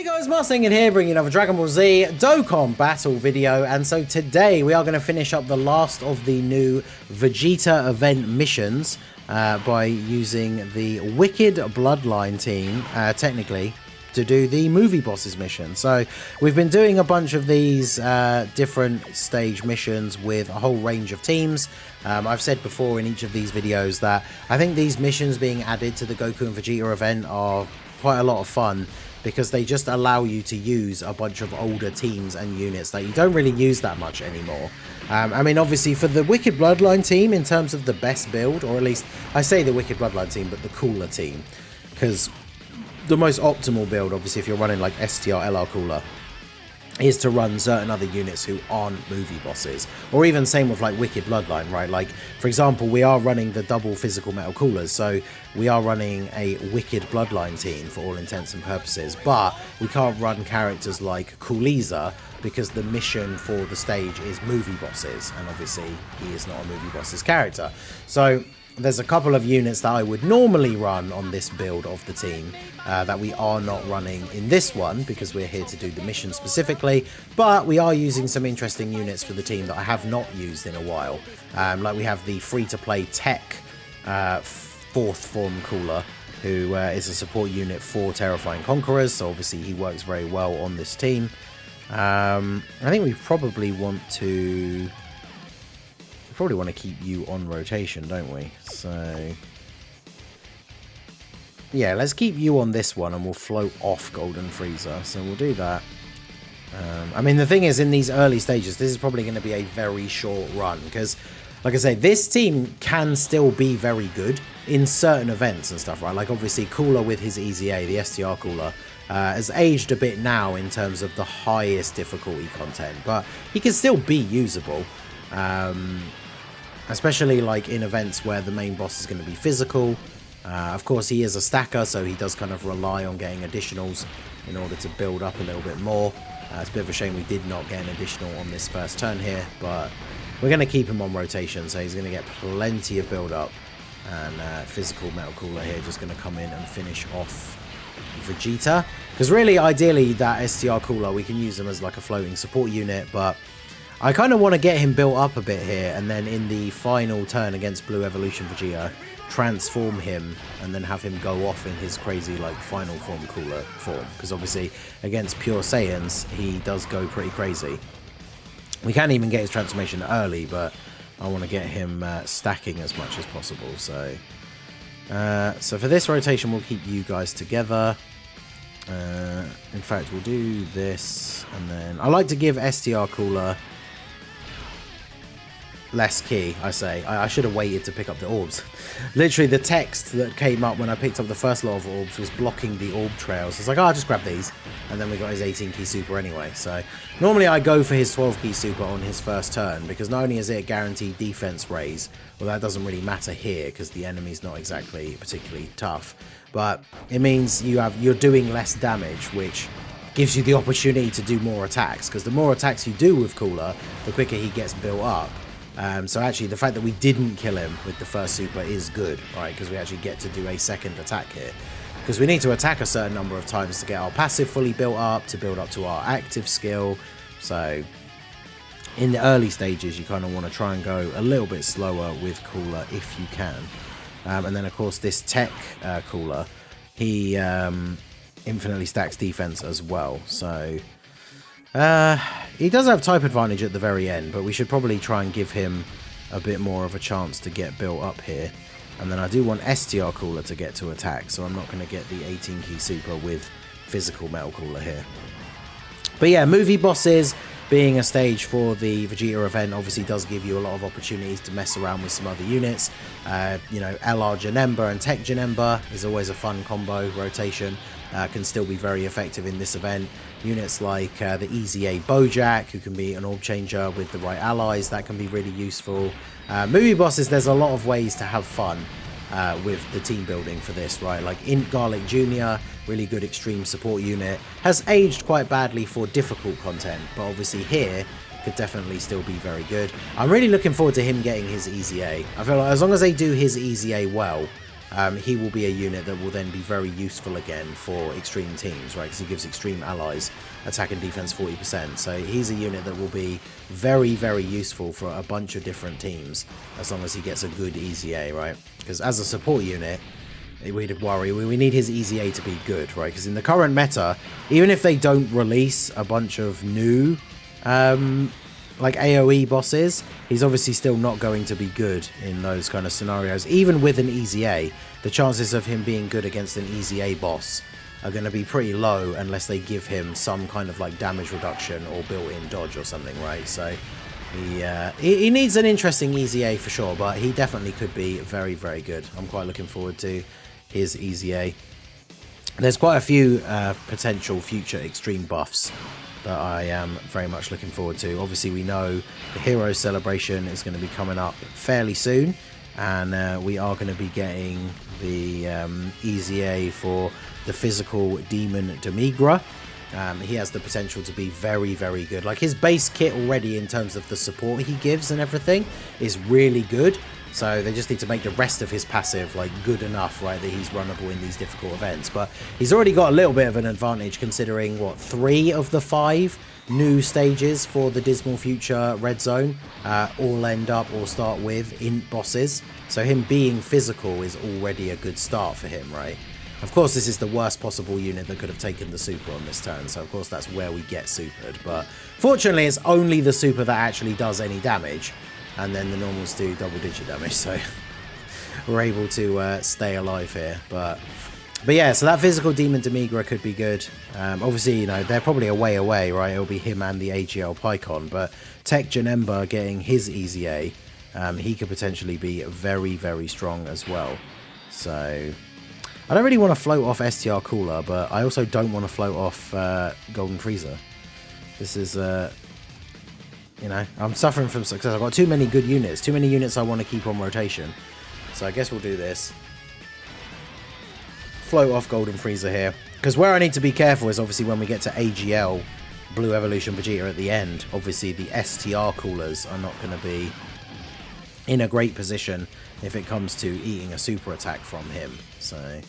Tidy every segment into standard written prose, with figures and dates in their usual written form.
Hey guys, Marsing here, bringing another Dragon Ball Z Dokkan battle video, and so today we are going to finish up the last of the new VEGETA event missions by using the Wicked Bloodline team, technically, to do the movie bosses mission. So we've been doing a bunch of these different stage missions with a whole range of teams. I've said before in each of these videos that I think these missions being added to the Goku and Vegeta event are quite a lot of fun, because they just allow you to use a bunch of older teams and units that you don't really use that much anymore. I mean, obviously, for the Wicked Bloodline team, in terms of the best build, or at least I say the Wicked Bloodline team, but the cooler team, because the most optimal build, obviously, if you're running like STR LR cooler, is to run certain other units who aren't movie bosses, or even same with like Wicked Bloodline, right? Like, for example, we are running the double physical metal coolers, so we are running a Wicked Bloodline team for all intents and purposes, but we can't run characters like Cooliza because the mission for the stage is movie bosses, and obviously he is not a movie bosses character. So there's a couple of units that I would normally run on this build of the team that we are not running in this one, because we're here to do the mission specifically, but we are using some interesting units for the team that I have not used in a while. Like we have the free-to-play Tech 4th form cooler, who is a support unit for Terrifying Conquerors, so obviously he works very well on this team. I think we probably want to keep you on rotation, don't we? So yeah, let's keep you on this one and we'll float off Golden Frieza. So we'll do that. I mean, the thing is, in these early stages, this is probably going to be a very short run, because like I say, this team can still be very good in certain events and stuff, right? Like obviously Cooler with his EZA, the STR Cooler, has aged a bit now in terms of the highest difficulty content, but he can still be usable. Especially like in events where the main boss is going to be physical. Of course, he is a stacker, so he does kind of rely on getting additionals in order to build up a little bit more. It's a bit of a shame we did not get an additional on this first turn here, but we're going to keep him on rotation, so he's going to get plenty of build up. And physical metal cooler here just going to come in and finish off Vegeta. Because really, ideally, that STR cooler, we can use him as like a floating support unit, but I kind of want to get him built up a bit here, and then in the final turn against Blue Evolution Vegeta, transform him and then have him go off in his crazy like final form cooler form, because obviously against Pure Saiyans he does go pretty crazy. We can even get his transformation early, but I want to get him stacking as much as possible. So so for this rotation we'll keep you guys together. In fact, we'll do this, and then I like to give STR cooler less key. I should have waited to pick up the orbs. Literally, the text that came up when I picked up the first lot of orbs was blocking the orb trails. It's like, oh, I'll just grab these, and then we got his 18 key super anyway. So normally I go for his 12 key super on his first turn, because not only is it a guaranteed defense raise, well, that doesn't really matter here because the enemy's not exactly particularly tough, but it means you're doing less damage, which gives you the opportunity to do more attacks, because the more attacks you do with Cooler, the quicker he gets built up. So actually, the fact that we didn't kill him with the first super is good, right? Because we actually get to do a second attack here. Because we need to attack a certain number of times to get our passive fully built up, to build up to our active skill. So in the early stages, you kind of want to try and go a little bit slower with Cooler if you can. And then, of course, this Tech Cooler, he infinitely stacks defense as well. So he does have type advantage at the very end, but we should probably try and give him a bit more of a chance to get built up here. And then I do want STR Cooler to get to attack, so I'm not going to get the 18 key super with physical metal cooler here. But yeah, movie bosses being a stage for the Vegeta event obviously does give you a lot of opportunities to mess around with some other units. You know, LR Janemba and Tech Janemba is always a fun combo rotation. Can still be very effective in this event. Units like the EZA Bojack, who can be an orb changer with the right allies, that can be really useful. Movie bosses, there's a lot of ways to have fun with the team building for this, right? Like Int Garlic Jr., really good extreme support unit, has aged quite badly for difficult content, but obviously here could definitely still be very good. I'm really looking forward to him getting his EZA. I feel like as long as they do his EZA well, he will be a unit that will then be very useful again for extreme teams, right? Because he gives extreme allies attack and defense 40%. So he's a unit that will be very, very useful for a bunch of different teams as long as he gets a good EZA, right? Because as a support unit, we'd worry. We need his EZA to be good, right? Because in the current meta, even if they don't release a bunch of new like AoE bosses, he's obviously still not going to be good in those kind of scenarios. Even with an EZA, the chances of him being good against an EZA boss are going to be pretty low unless they give him some kind of like damage reduction or built-in dodge or something, right? So he needs an interesting EZA for sure, but he definitely could be very, very good. I'm quite looking forward to his EZA. There's quite a few potential future extreme buffs that I am very much looking forward to. Obviously, we know the Heroes Celebration is going to be coming up fairly soon, and we are going to be getting the EZA for the physical Demon Demigra. He has the potential to be very, very good. Like, his base kit already, in terms of the support he gives and everything, is really good. So they just need to make the rest of his passive like good enough, right, that he's runnable in these difficult events. But he's already got a little bit of an advantage considering, what, 3 of the 5 new stages for the Dismal Future Red Zone all end up or start with int bosses. So him being physical is already a good start for him, right? Of course, this is the worst possible unit that could have taken the super on this turn, so of course that's where we get supered. But fortunately, it's only the super that actually does any damage, and then the normals do double-digit damage, so we're able to stay alive here. But yeah, so that physical Demon Demigra could be good. Obviously, you know, they're probably a way away, right? It'll be him and the AGL Pycon, but Tech Janemba getting his EZA, he could potentially be very, very strong as well. So I don't really want to float off STR Cooler, but I also don't want to float off Golden Freezer. This is, you know, I'm suffering from success. I've got too many good units. Too many units I want to keep on rotation. So I guess we'll do this. Float off Golden Freezer here. Because where I need to be careful is obviously when we get to AGL, Blue Evolution Vegeta at the end. Obviously the STR Coolers are not going to be in a great position if it comes to eating a super attack from him. So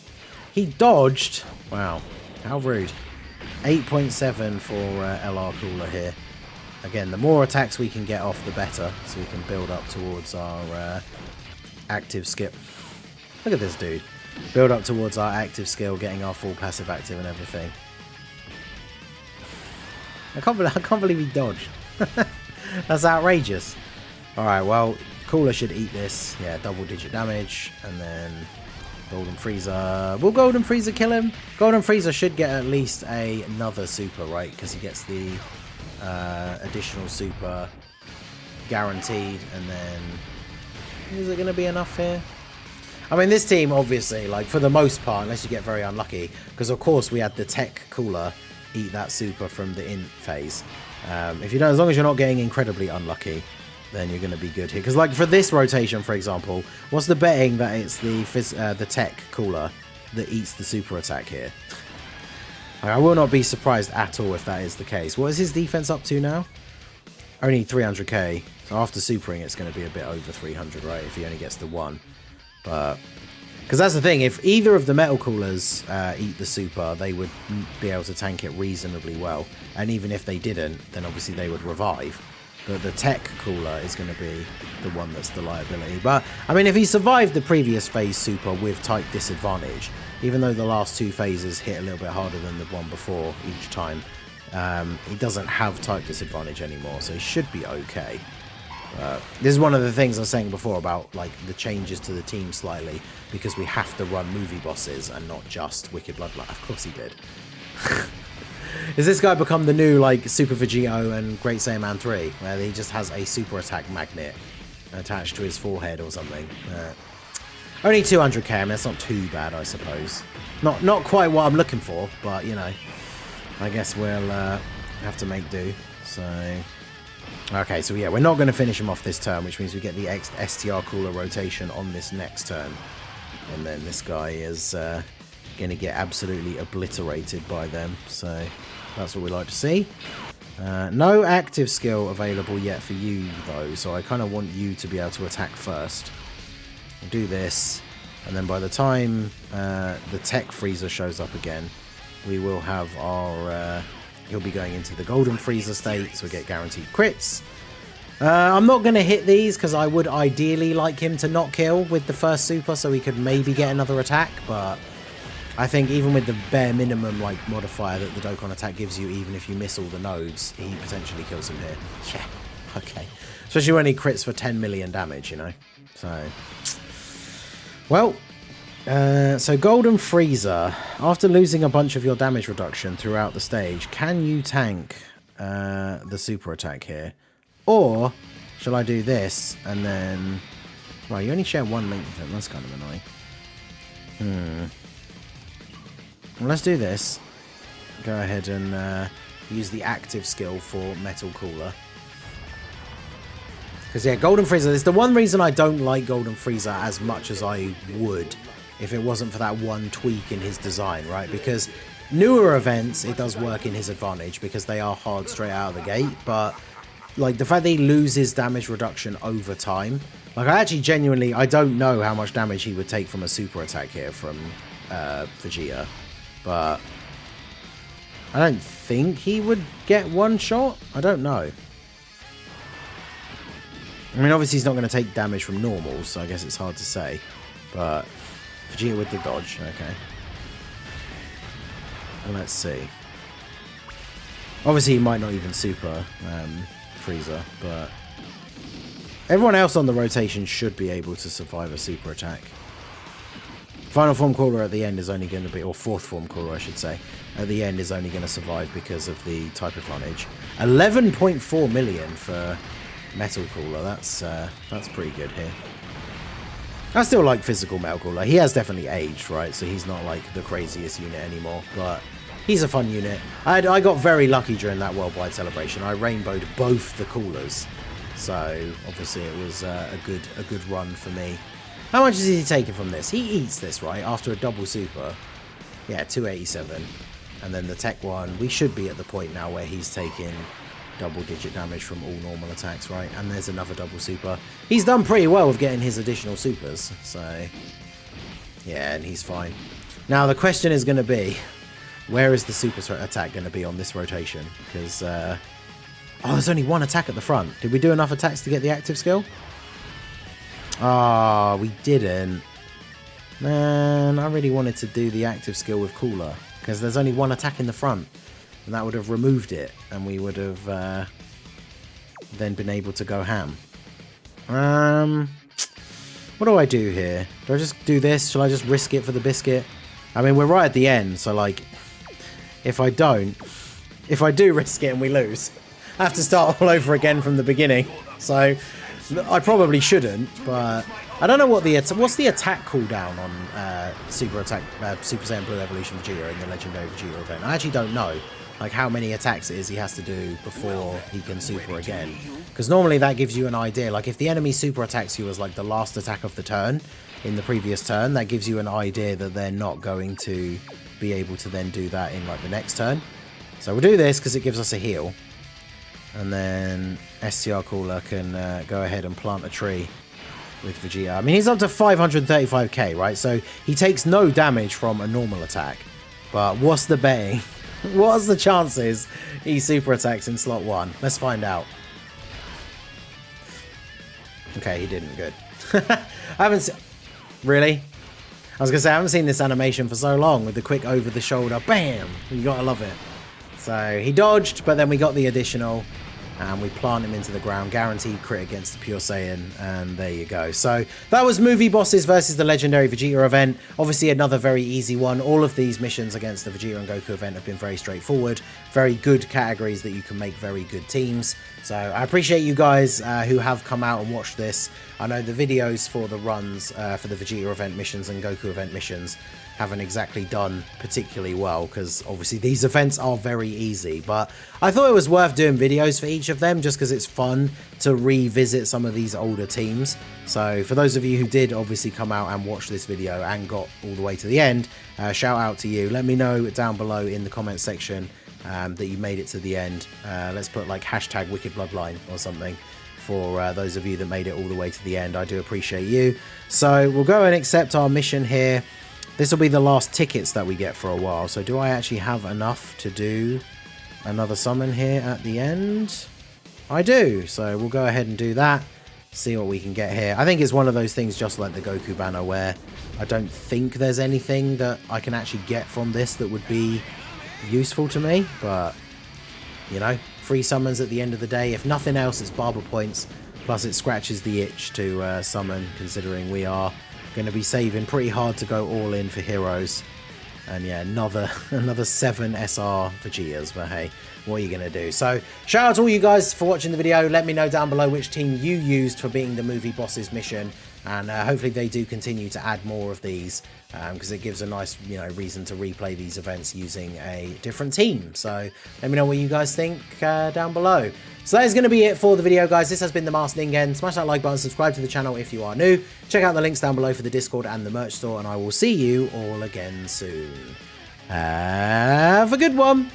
he dodged. Wow, how rude. 8.7 for LR Cooler here. Again, the more attacks we can get off, the better, so we can build up towards our active skill. Look at this dude. Build up towards our active skill, getting our full passive active and everything. I can't believe he dodged. That's outrageous. Alright, well, Cooler should eat this. Yeah, double-digit damage, and then Golden Freezer. Will Golden Freezer kill him? Golden Freezer should get at least another super, right? Because he gets the additional super guaranteed, and then is it going to be enough here? I mean, this team obviously, like, for the most part, unless you get very unlucky, because of course we had the Tech Cooler eat that super from the int phase. If you don't, as long as you're not getting incredibly unlucky, then you're going to be good here. Because like for this rotation, for example, what's the betting that it's the Tech Cooler that eats the super attack here? I will not be surprised at all if that is the case. What is his defense up to now? Only 300k. So after supering, it's going to be a bit over 300, right? If he only gets the 1. But because that's the thing, if either of the Metal Coolers eat the super, they would be able to tank it reasonably well. And even if they didn't, then obviously they would revive. But the Tech Cooler is going to be the one that's the liability. But, I mean, if he survived the previous phase super with type disadvantage, even though the last 2 phases hit a little bit harder than the one before each time, he doesn't have type disadvantage anymore, so he should be okay. This is one of the things I was saying before about like the changes to the team slightly, because we have to run movie bosses and not just Wicked Bloodline. Of course he did. Has this guy become the new like Super Vegito and Great Saiyaman 3, where he just has a super attack magnet attached to his forehead or something? Only 200k, I mean, that's not too bad, I suppose. Not quite what I'm looking for, but you know, I guess we'll have to make do. So okay, so yeah, we're not going to finish him off this turn, which means we get the STR Cooler rotation on this next turn. And then this guy is going to get absolutely obliterated by them. So that's what we like to see. No active skill available yet for you, though, so I kind of want you to be able to attack first. We'll do this. And then by the time the tech freezer shows up again, we will have our... he'll be going into the golden freezer state, so we get guaranteed crits. I'm not going to hit these because I would ideally like him to not kill with the first super so he could maybe get another attack, but I think even with the bare minimum like modifier that the Dokkan attack gives you, even if you miss all the nodes, he potentially kills him here. Yeah, okay. Especially when he crits for 10 million damage, you know. So, well, so Golden Freezer, after losing a bunch of your damage reduction throughout the stage, can you tank the super attack here? Or shall I do this and then... Well, you only share one link with him. That's kind of annoying. Well, let's do this. Go ahead and use the active skill for Metal Cooler. Because, yeah, Golden Freezer is the one reason I don't like Golden Freezer as much as I would if it wasn't for that one tweak in his design, right? Because newer events, it does work in his advantage because they are hard straight out of the gate, but... Like, the fact that he loses damage reduction over time. Like, I actually genuinely... I don't know how much damage he would take from a super attack here from Vegeta. But... I don't think he would get one shot. I don't know. I mean, obviously he's not going to take damage from normals, so I guess it's hard to say. But... Vegeta with the dodge. Okay. And let's see. Obviously he might not even super... Freezer, but everyone else on the rotation should be able to survive a super attack. Final form cooler at the end is only going to be, or fourth form cooler I should say, at the end is only going to survive because of the type advantage. 11.4 million for Metal Cooler, that's pretty good here. I still like physical Metal Cooler. He has definitely aged, right, so he's not like the craziest unit anymore, but he's a fun unit. I got very lucky during that worldwide celebration. I rainbowed both the coolers, so obviously it was a good run for me. How much is he taking from this? He eats this, right? After a double super. Yeah, 287. And then the tech one, we should be at the point now where he's taking double-digit damage from all normal attacks, right? And there's another double super. He's done pretty well with getting his additional supers, so... Yeah, and he's fine. Now, the question is going to be... Where is the super attack going to be on this rotation? Because, oh, there's only one attack at the front. Did we do enough attacks to get the active skill? Ah, we didn't. Man, I really wanted to do the active skill with Cooler. Because there's only one attack in the front. And that would have removed it. And we would have then been able to go ham. What do I do here? Do I just do this? Shall I just risk it for the biscuit? I mean, we're right at the end, so, like... If I do risk it and we lose, I have to start all over again from the beginning. So, I probably shouldn't, but I don't know what what's the attack cooldown on Super Saiyan Blue Evolution Vegeta in the Legendary Vegeta event. I actually don't know, like, how many attacks it is he has to do before he can super again. Because normally that gives you an idea. Like, if the enemy super attacks you as, like, the last attack of the turn, in the previous turn, that gives you an idea that they're not going to be able to then do that in like the next turn. So we'll do this because it gives us a heal, and then STR Cooler can go ahead and plant a tree with Vegeta. I mean, he's up to 535k, right? So he takes no damage from a normal attack, but what's the betting? What's the chances he super attacks in slot 1? Let's find out. Okay, he didn't. Good. I haven't seen... Really? I was going to say, I haven't seen this animation for so long with the quick over-the-shoulder, bam! You gotta love it. So, he dodged, but then we got the additional, and we plant him into the ground. Guaranteed crit against the Pure Saiyan, and there you go. So, that was Movie Bosses versus the Legendary Vegeta event. Obviously, another very easy one. All of these missions against the Vegeta and Goku event have been very straightforward. Very good categories that you can make very good teams. So, I appreciate you guys who have come out and watched this. I know the videos for the runs for the Vegeta event missions and Goku event missions haven't exactly done particularly well, because obviously these events are very easy, but I thought it was worth doing videos for each of them just because it's fun to revisit some of these older teams. So for those of you who did obviously come out and watch this video and got all the way to the end, shout out to you. Let me know down below in the comment section that you made it to the end. Let's put like hashtag Wicked Bloodline or something for those of you that made it all the way to the end. I do appreciate you. So we'll go and accept our mission here. This will be the last tickets that we get for a while. So do I actually have enough to do another summon here at the end? I do. So we'll go ahead and do that. See what we can get here. I think it's one of those things just like the Goku banner where I don't think there's anything that I can actually get from this that would be useful to me. But, you know, free summons at the end of the day. If nothing else, it's barber points. Plus it scratches the itch to summon, considering we are going to be saving pretty hard to go all in for heroes. And yeah, another 7 SR Vegetas, but hey, what are you going to do? So, shout out to all you guys for watching the video. Let me know down below which team you used for beating the movie bosses mission. And hopefully they do continue to add more of these, because it gives a nice, you know, reason to replay these events using a different team. So let me know what you guys think down below. So that is going to be it for the video, guys. This has been the Masked Ningen. Smash that like button, subscribe to the channel if you are new. Check out the links down below for the Discord and the merch store, and I will see you all again soon. Have a good one.